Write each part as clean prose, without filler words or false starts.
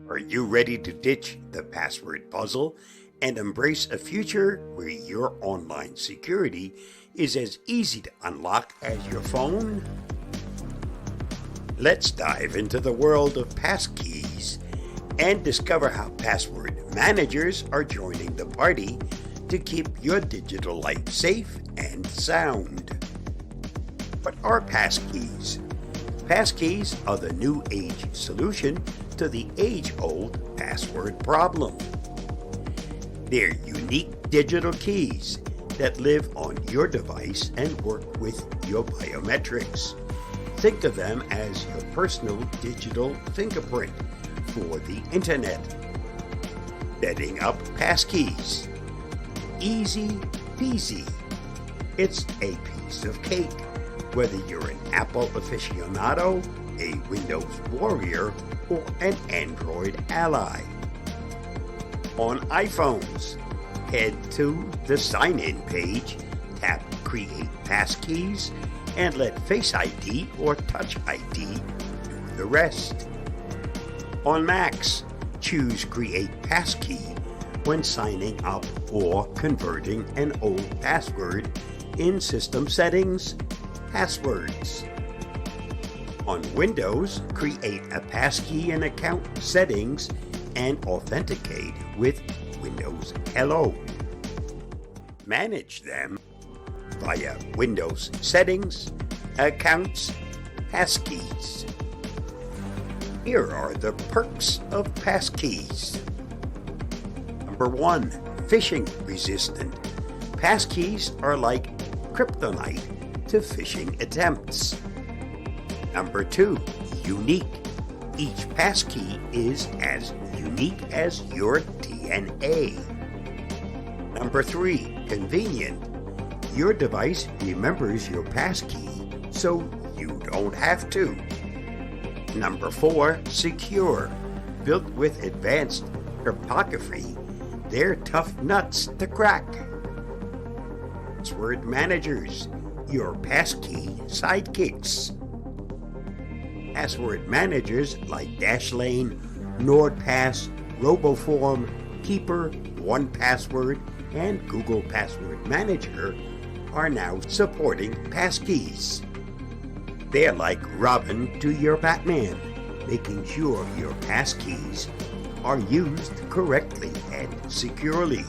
Are you ready to ditch the password puzzle and embrace a future where your online security is as easy to unlock as your phone? Let's dive into the world of Passkeys and discover how password managers are joining the party to keep your digital life safe and sound. What are Passkeys? Passkeys are the new age solution to the age-old password problem. They're unique digital keys that live on your device and work with your biometrics. Think of them as your personal digital fingerprint for the internet. Setting up Passkeys. Easy peasy. It's a piece of cake. Whether you're an Apple aficionado, a Windows warrior, or an Android ally. On iPhones, head to the sign-in page, tap Create Passkeys, and let Face ID or Touch ID do the rest. On Macs, choose Create Passkey when signing up or converting an old password in System Settings, Passwords. On Windows, create a passkey in Account Settings and authenticate with Windows Hello. Manage them via Windows Settings, Accounts, Passkeys. Here are the perks of Passkeys. Number 1, phishing resistant. Passkeys are like kryptonite to phishing attempts. Number 2, unique. Each passkey is as unique as your DNA. Number 3, convenient. Your device remembers your passkey, so you don't have to. Number 4, secure. Built with advanced cryptography, they're tough nuts to crack. Password managers, your passkey sidekicks. Password managers like Dashlane, NordPass, RoboForm, Keeper, 1Password, and Google Password Manager are now supporting Passkeys. They're like Robin to your Batman, making sure your passkeys are used correctly and securely.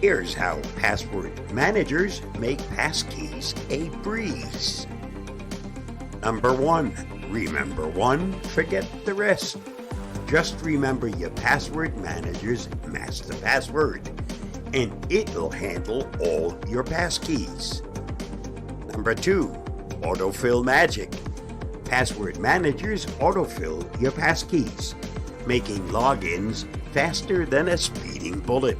Here's how password managers make passkeys a breeze. Number 1, remember one, forget the rest. Just remember your password manager's master password, and it'll handle all your passkeys. Number 2, autofill magic. Password managers autofill your passkeys, making logins faster than a speeding bullet.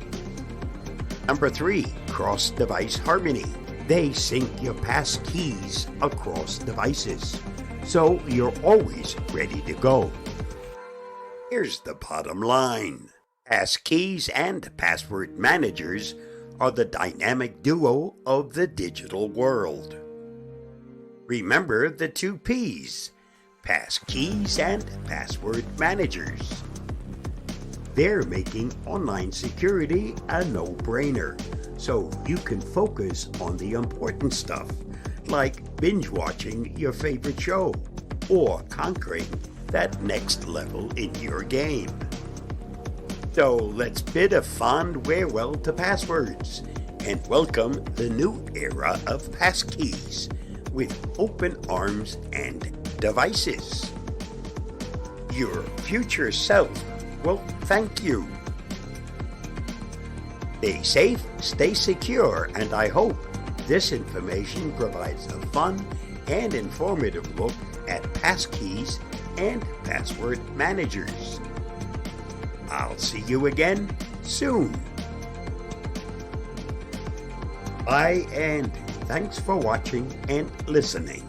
Number 3, cross-device harmony. They sync your passkeys across devices, so you're always ready to go. Here's the bottom line. Passkeys and password managers are the dynamic duo of the digital world. Remember the 2 P's, passkeys and password managers. They're making online security a no-brainer, so you can focus on the important stuff, like binge-watching your favorite show or conquering that next level in your game. So let's bid a fond farewell to passwords and welcome the new era of passkeys with open arms and devices. Your future self will thank you. Stay safe, stay secure, and I hope this information provides a fun and informative look at passkeys and password managers. I'll see you again soon. Bye, and thanks for watching and listening.